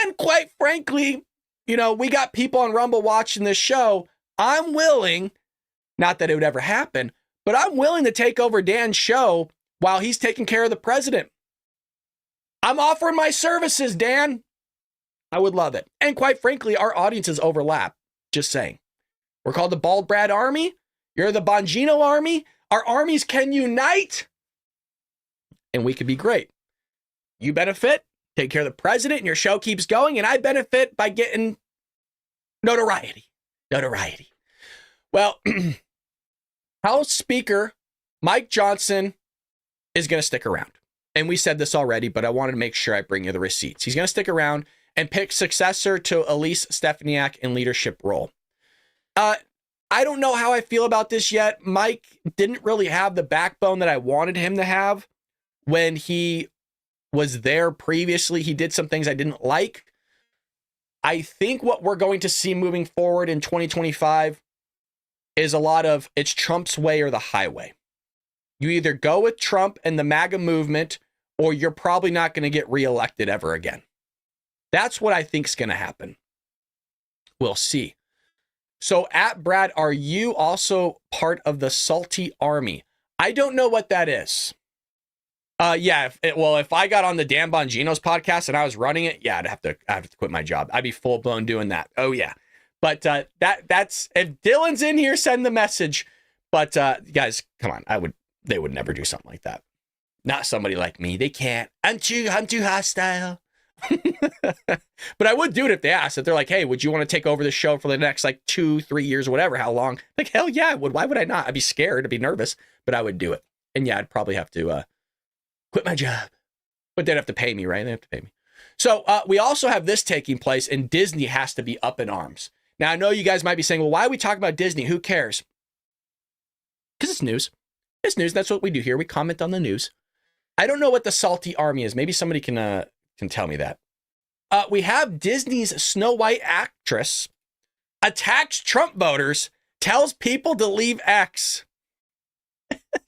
And quite frankly, we got people on Rumble watching this show. I'm willing, not that it would ever happen, but I'm willing to take over Dan's show while he's taking care of the president. I'm offering my services, Dan. I would love it. And quite frankly, our audiences overlap. Just saying. We're called the Bald Brad Army. You're the Bongino Army. Our armies can unite. And we could be great. You benefit. Take care of the president and your show keeps going, and I benefit by getting notoriety. Well, House Speaker Mike Johnson is going to stick around. and we said this already, but I wanted to make sure I bring you the receipts. He's going to stick around and pick successor to Elise Stefanik in leadership role. I don't know how I feel about this yet. Mike didn't really have the backbone that I wanted him to have when he was there previously. He did some things I didn't like. I think what we're going to see moving forward in 2025 is a lot of it's Trump's way or the highway. You either go with Trump and the MAGA movement, or you're probably not going to get reelected ever again. That's what I think is going to happen. We'll see. So at Brad, are you also part of the Salty Army? I don't know what that is. Yeah. If I got on the Dan Bongino's podcast and I was running it, yeah, I'd have to quit my job. I'd be full blown doing that. Oh yeah. But that's if Dylan's in here, send the message. But guys, come on. They would never do something like that. Not somebody like me. They can't. I'm too hostile. But I would do it if they asked. If they're like, hey, would you want to take over the show for the next like 2-3 years or whatever, how long? Like, hell yeah, I would. Why would I not? I'd be scared. I'd be nervous, but I would do it. And yeah, I'd probably have to quit my job. But they'd have to pay me, right? They have to pay me. So we also have this taking place, and Disney has to be up in arms. Now, I know you guys might be saying, well, why are we talking about Disney? Who cares? Because it's news. It's news. That's what we do here. We comment on the news. I don't know what the Salty Army is. Maybe somebody can tell me that. We have Disney's Snow White actress attacks Trump voters, tells people to leave X.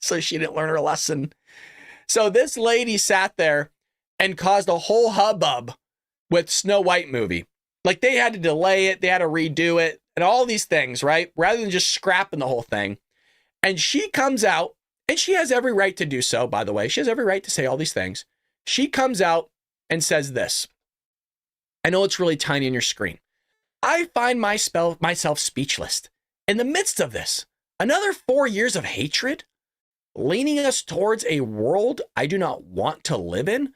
So she didn't learn her lesson. So this lady sat there and caused a whole hubbub with Snow White movie. Like they had to delay it, they had to redo it, and all these things, right? Rather than just scrapping the whole thing. And she comes out, and she has every right to do so, by the way. She has every right to say all these things. She comes out and says this. I know it's really tiny on your screen. I find myself speechless. In the midst of this, another 4 years of hatred, leaning us towards a world I do not want to live in,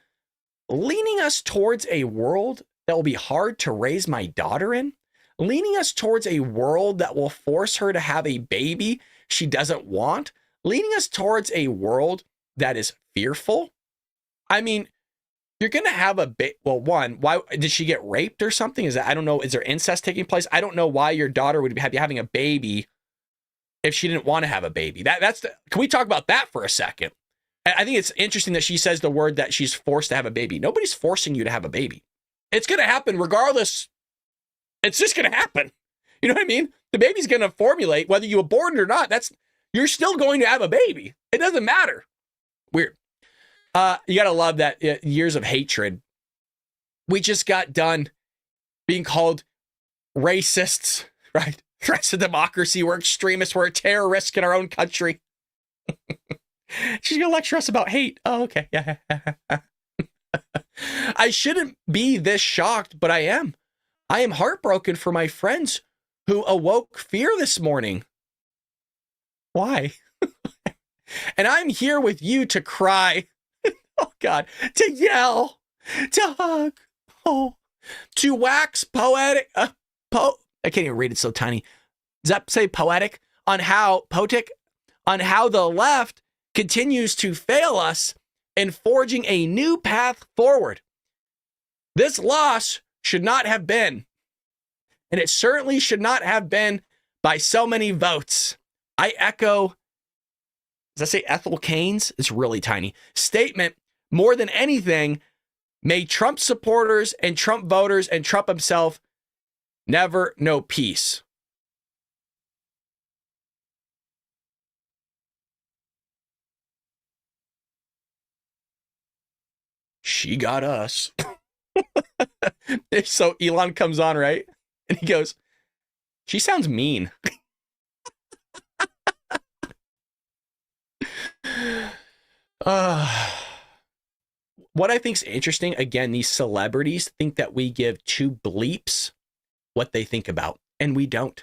leaning us towards a world that will be hard to raise my daughter in, leaning us towards a world that will force her to have a baby she doesn't want, leading us towards a world that is fearful. I mean, you're going to have well, one, why did she get raped or something? I don't know. Is there incest taking place? I don't know why your daughter would be having a baby if she didn't want to have a baby. Can we talk about that for a second? I think it's interesting that she says the word that she's forced to have a baby. Nobody's forcing you to have a baby. It's going to happen regardless. It's just going to happen. You know what I mean? The baby's going to formulate whether you abort it or not. You're still going to have a baby. It doesn't matter. Weird. You got to love that years of hatred. We just got done being called racists, right? Threats to democracy. We're extremists. We're a terrorist in our own country. She's going to lecture us about hate. Oh, okay. Yeah. I shouldn't be this shocked, but I am. I am heartbroken for my friends who awoke fear this morning. Why? And I'm here with you to cry. Oh, God. To yell. To hug. Oh. To wax poetic. I can't even read it, so tiny. Does that say poetic? On how the left continues to fail us in forging a new path forward. This loss should not have been, and it certainly should not have been by so many votes. I echo, does that say Ethel Keynes? It's really tiny. Statement, more than anything, may Trump supporters and Trump voters and Trump himself never know peace. She got us. So Elon comes on, right? And he goes, she sounds mean. What I think is interesting, again, these celebrities think that we give two bleeps what they think about. And we don't.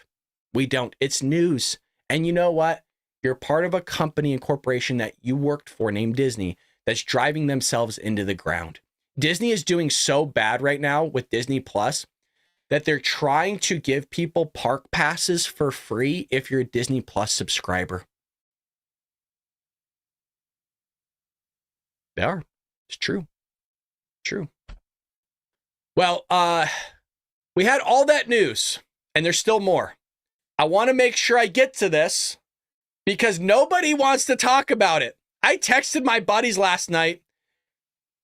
We don't. It's news. And you know what? You're part of a company and corporation that you worked for named Disney that's driving themselves into the ground. Disney is doing so bad right now with Disney Plus that they're trying to give people park passes for free if you're a Disney Plus subscriber. They are. It's true. True. Well, we had all that news, and there's still more. I want to make sure I get to this because nobody wants to talk about it. I texted my buddies last night.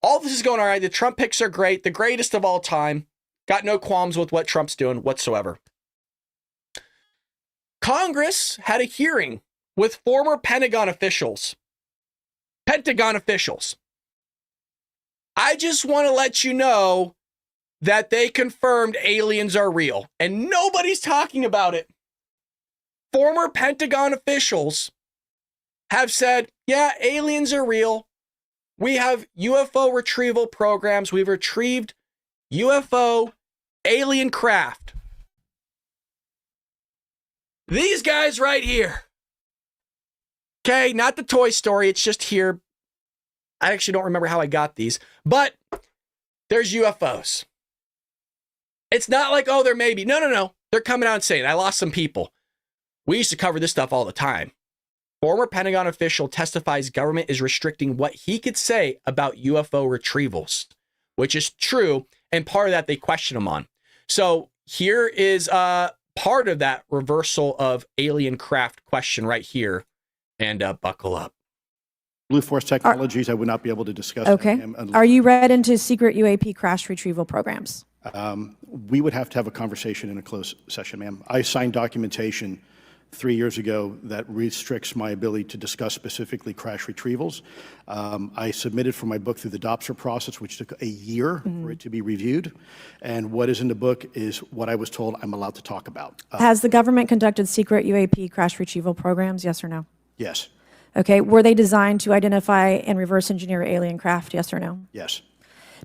All this is going all right. The Trump picks are great, the greatest of all time. Got no qualms with what Trump's doing whatsoever. Congress had a hearing with former Pentagon officials. I just want to let you know that they confirmed aliens are real, and nobody's talking about it. Former Pentagon officials have said, yeah, aliens are real. We have UFO retrieval programs. We've retrieved UFO alien craft. These guys right here. Okay, not the Toy Story. It's just here. I actually don't remember how I got these, but there's UFOs. It's not like, oh, there may be. No. They're coming out and saying, I lost some people. We used to cover this stuff all the time. Former Pentagon official testifies government is restricting what he could say about UFO retrievals, which is true. And part of that they question him on. So here is part of that reversal of alien craft question right here. And buckle up. Blue Force Technologies, I would not be able to discuss. Okay. Are you read into secret UAP crash retrieval programs? We would have to have a conversation in a closed session, ma'am. I signed documentation 3 years ago that restricts my ability to discuss specifically crash retrievals. I submitted for my book through the DOPSR process, which took a year for it to be reviewed. And what is in the book is what I was told I'm allowed to talk about. Has the government conducted secret UAP crash retrieval programs, yes or no? Yes. Okay. Were they designed to identify and reverse engineer alien craft, yes or no? Yes.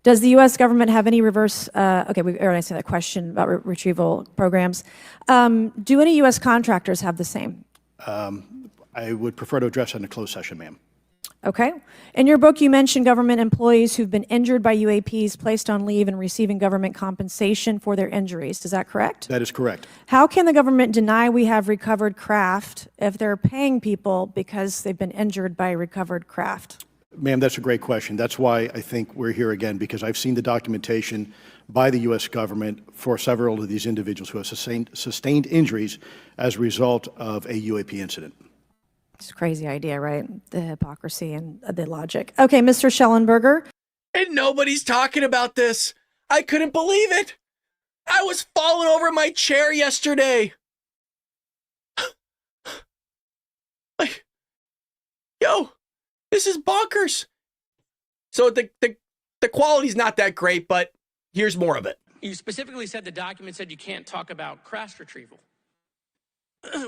Does the U.S. government have any reverse, okay, we already answered that question about retrieval programs. Do any U.S. contractors have the same? I would prefer to address that in a closed session, ma'am. Okay. In your book, you mentioned government employees who've been injured by UAPs, placed on leave, and receiving government compensation for their injuries. Is that correct? That is correct. How can the government deny we have recovered craft if they're paying people because they've been injured by recovered craft? Ma'am, that's a great question. That's why I think we're here again, because I've seen the documentation by the U.S. government for several of these individuals who have sustained injuries as a result of a UAP incident. It's a crazy idea, right? The hypocrisy and the logic. Okay, Mr. Schellenberger. And nobody's talking about this. I couldn't believe it. I was falling over in my chair yesterday. Like, yo, this is bonkers. So the quality's not that great, but here's more of it. You specifically said the document said you can't talk about crash retrieval.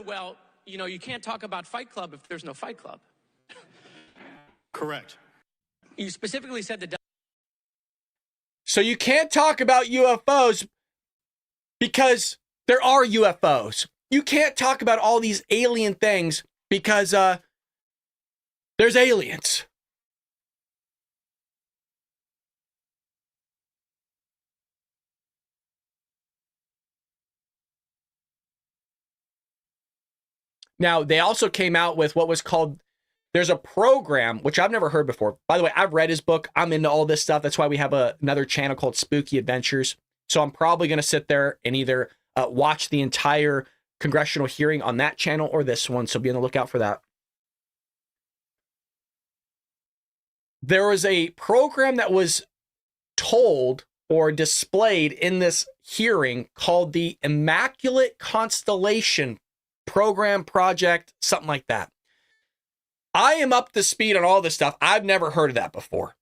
Well, you know, you can't talk about Fight Club if there's no Fight Club. Correct. You specifically said the So you can't talk about UFOs because there are UFOs. You can't talk about all these alien things because there's aliens. Now, they also came out with what was called, there's a program, which I've never heard before. By the way, I've read his book. I'm into all this stuff. That's why we have another channel called Spooky Adventures. So I'm probably going to sit there and either watch the entire congressional hearing on that channel or this one. So be on the lookout for that. There was a program that was told or displayed in this hearing called the Immaculate Constellation Program, project, something like that. I am up to speed on all this stuff. I've never heard of that before.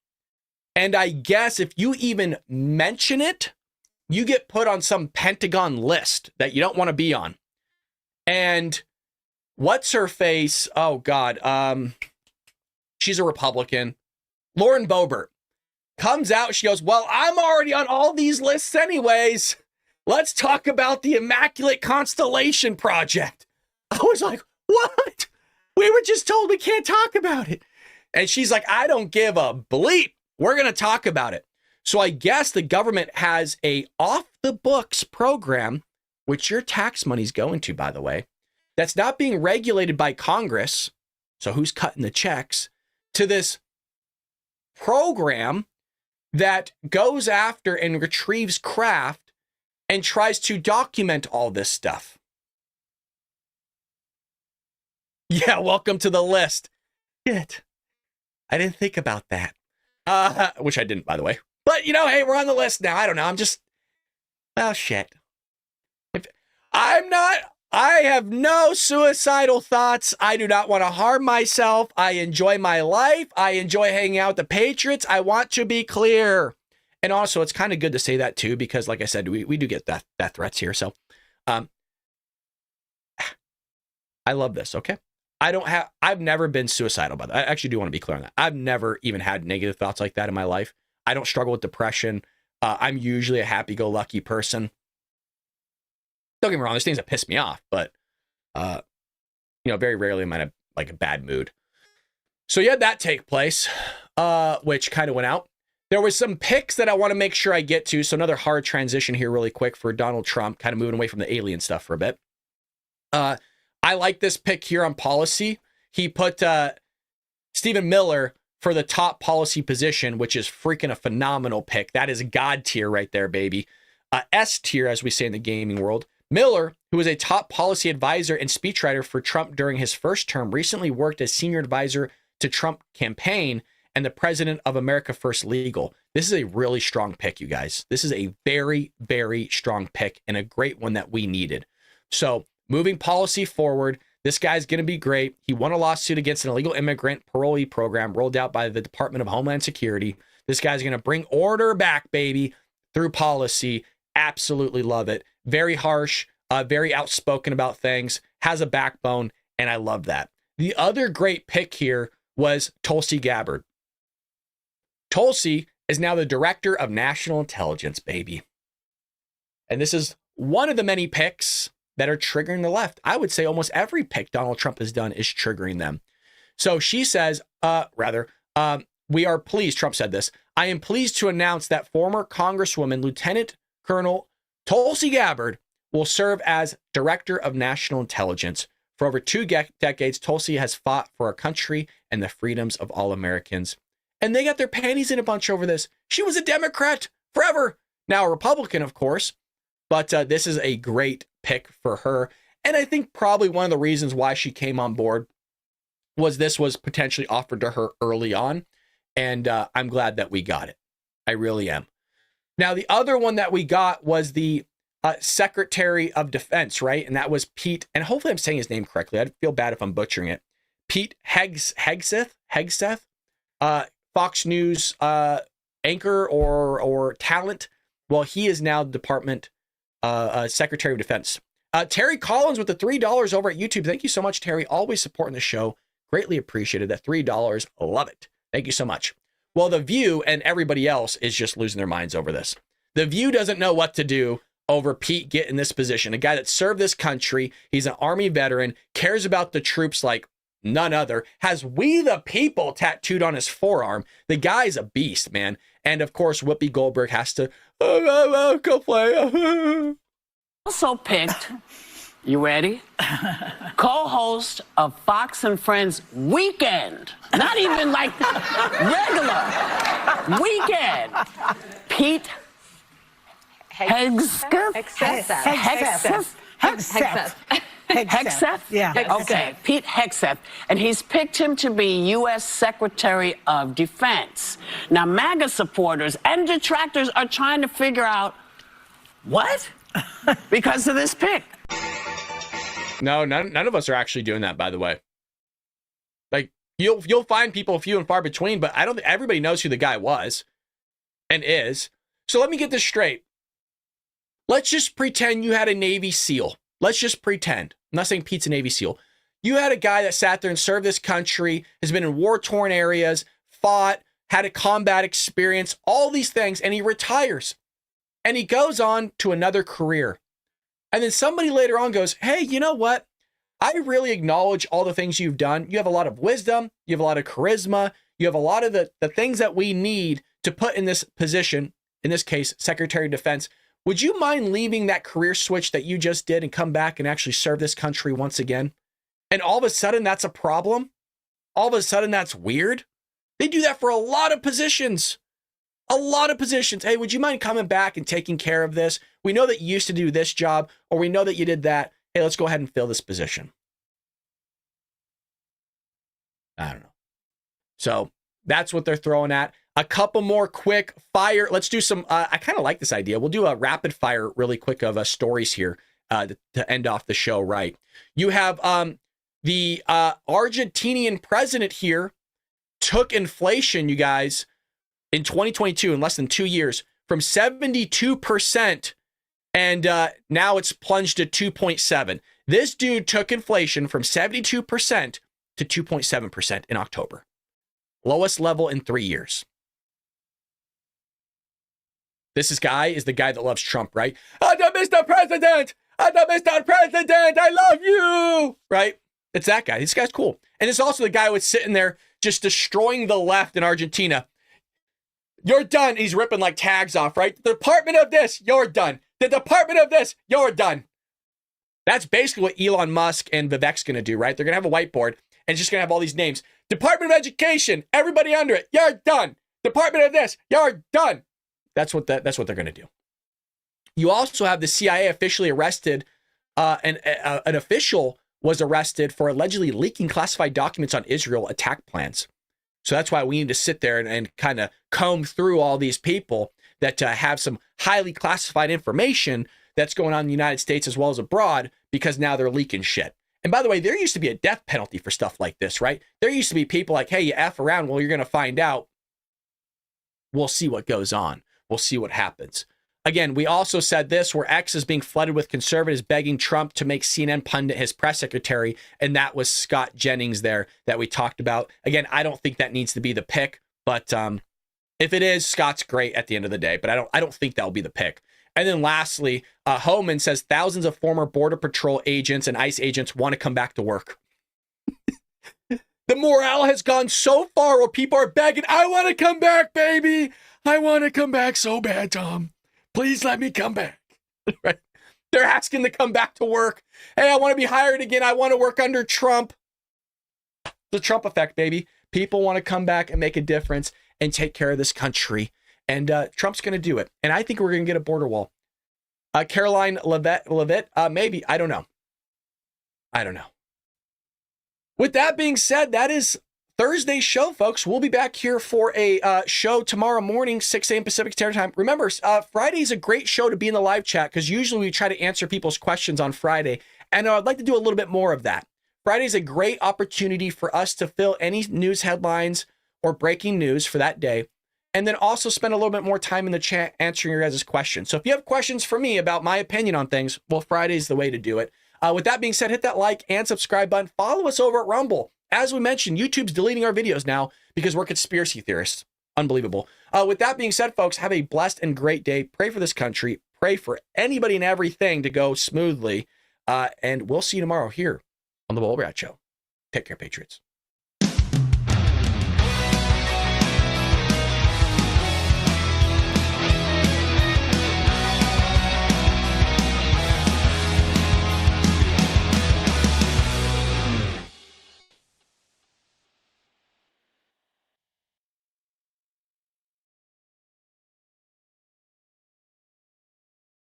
And I guess if you even mention it, you get put on some Pentagon list that you don't want to be on. And what's her face? Oh God. She's a Republican. Lauren Boebert comes out. She goes, well, I'm already on all these lists anyways. Let's talk about the Immaculate Constellation Project. I was like, what? We were just told we can't talk about it. And she's like, I don't give a bleep. We're going to talk about it. So I guess the government has a off-the-books program, which your tax money's going to, by the way, that's not being regulated by Congress. So who's cutting the checks to this program that goes after and retrieves craft and tries to document all this stuff. Yeah, welcome to the list. Shit. I didn't think about that. Which I didn't, by the way. But, you know, hey, we're on the list now. I don't know. I'm just, well, shit. I have no suicidal thoughts. I do not want to harm myself. I enjoy my life. I enjoy hanging out with the Patriots. I want to be clear. And also, it's kind of good to say that, too, because, like I said, we do get death threats here. So, I love this, okay? I've never been suicidal, by the way. I actually do want to be clear on that. I've never even had negative thoughts like that in my life. I don't struggle with depression. I'm usually a happy-go-lucky person. Don't get me wrong, there's things that piss me off, but, very rarely am I in a bad mood. So you had that take place, which kind of went out. There was some picks that I want to make sure I get to. So another hard transition here really quick for Donald Trump, kind of moving away from the alien stuff for a bit. I like this pick here on policy. He put Stephen Miller for the top policy position, which is freaking a phenomenal pick. That is God tier right there, baby. S tier, as we say in the gaming world. Miller, who was a top policy advisor and speechwriter for Trump during his first term, recently worked as senior advisor to Trump campaign and the president of America First Legal. This is a really strong pick, you guys. This is a very, very strong pick and a great one that we needed. So moving policy forward, this guy's going to be great. He won a lawsuit against an illegal immigrant parolee program rolled out by the Department of Homeland Security. This guy's going to bring order back, baby, through policy. Absolutely love it. Very harsh, very outspoken about things, has a backbone, and I love that. The other great pick here was Tulsi Gabbard. Tulsi is now the director of national intelligence, baby. And this is one of the many picks that are triggering the left. I would say almost every pick Donald Trump has done is triggering them. So she says, we are pleased, Trump said this, I am pleased to announce that former Congresswoman Lieutenant Colonel Tulsi Gabbard will serve as Director of National Intelligence. For over 2 decades, Tulsi has fought for our country and the freedoms of all Americans. And they got their panties in a bunch over this. She was a Democrat forever. Now a Republican, of course. But this is a great pick for her. And I think probably one of the reasons why she came on board was this was potentially offered to her early on. And I'm glad that we got it. I really am. Now, the other one that we got was the Secretary of Defense, right? And that was Pete, and hopefully I'm saying his name correctly. I'd feel bad if I'm butchering it. Pete Hegseth, Fox News anchor or talent. Well, he is now Department Secretary of Defense. Terry Collins with the $3 over at YouTube. Thank you so much, Terry. Always supporting the show. Greatly appreciated. That $3. Love it. Thank you so much. Well, The View and everybody else is just losing their minds over this. The View doesn't know what to do over Pete getting this position. A guy that served this country. He's an Army veteran, cares about the troops like none other, has "We the People" tattooed on his forearm. The guy's a beast, man. And of course, Whoopi Goldberg has to go play. Also picked, you ready? Co-host of Fox and Friends Weekend. Not even like regular. Weekend. Pete Hegseth. Yeah. Okay, Pete Hegseth. And he's picked him to be U.S. Secretary of Defense. Now, MAGA supporters and detractors are trying to figure out what? Because of this pick. No, none of us are actually doing that, by the way. Like, you'll find people few and far between, but I don't think everybody knows who the guy was and is. So let me get this straight. Let's just pretend you had a Navy SEAL. Let's just pretend. I'm not saying Pete's a Navy SEAL. You had a guy that sat there and served this country, has been in war-torn areas, fought, had a combat experience, all these things, and he retires. And he goes on to another career. And then somebody later on goes, hey, you know what? I really acknowledge all the things you've done. You have a lot of wisdom. You have a lot of charisma. You have a lot of the things that we need to put in this position, in this case, Secretary of Defense. Would you mind leaving that career switch that you just did and come back and actually serve this country once again? And all of a sudden, that's a problem? All of a sudden, that's weird? They do that for a lot of positions. A lot of positions. Hey, would you mind coming back and taking care of this? We know that you used to do this job, or we know that you did that. Hey, let's go ahead and fill this position. I don't know. So that's what they're throwing at. A couple more quick fire. Let's do some, I kind of like this idea. We'll do a rapid fire really quick of stories here to end off the show right. You have the Argentinian president here took inflation, you guys, in 2022, in less than 2 years, from 72%, and now it's plunged to 2.7. This dude took inflation from 72% to 2.7% in October. Lowest level in 3 years. This guy is the guy that loves Trump, right? Mr. President! Mr. President! I love you! Right? It's that guy. This guy's cool. And it's also the guy who was sitting there just destroying the left in Argentina. You're done. He's ripping like tags off, right? The department of this, you're done. The department of this, you're done. That's basically what Elon Musk and Vivek's going to do, right? They're going to have a whiteboard and it's just going to have all these names. Department of Education, everybody under it, you're done. Department of this, you're done. That's what they're going to do. You also have the CIA officially arrested, an official was arrested for allegedly leaking classified documents on Israel attack plans. So that's why we need to sit there and kind of comb through all these people that have some highly classified information that's going on in the United States as well as abroad, because now they're leaking shit. And by the way, there used to be a death penalty for stuff like this, right? There used to be people like, hey, you F around, well, you're going to find out. We'll see what goes on. We'll see what happens. Again, we also said this, where X is being flooded with conservatives begging Trump to make CNN pundit his press secretary, and that was Scott Jennings there that we talked about. Again, I don't think that needs to be the pick, but if it is, Scott's great at the end of the day, but I don't think that'll be the pick. And then lastly, Homan says thousands of former Border Patrol agents and ICE agents want to come back to work. The morale has gone so far where people are begging, I want to come back, baby. I want to come back so bad, Tom. Please let me come back. Right? They're asking to come back to work. Hey, I want to be hired again. I want to work under Trump. The Trump effect, baby. People want to come back and make a difference and take care of this country. And Trump's going to do it. And I think we're going to get a border wall. Caroline Levitt, maybe. I don't know. With that being said, that is Thursday's show, folks. We'll be back here for a show tomorrow morning, 6 a.m. Pacific Standard Time. Remember, Friday is a great show to be in the live chat because usually we try to answer people's questions on Friday. And I'd like to do a little bit more of that. Friday is a great opportunity for us to fill any news headlines or breaking news for that day. And then also spend a little bit more time in the chat answering your guys' questions. So if you have questions for me about my opinion on things, well, Friday's the way to do it. With that being said, hit that like and subscribe button. Follow us over at Rumble. As we mentioned, YouTube's deleting our videos now because we're conspiracy theorists. Unbelievable. With that being said, folks, have a blessed and great day. Pray for this country. Pray for anybody and everything to go smoothly. And we'll see you tomorrow here on the Bull Rat Show. Take care, Patriots.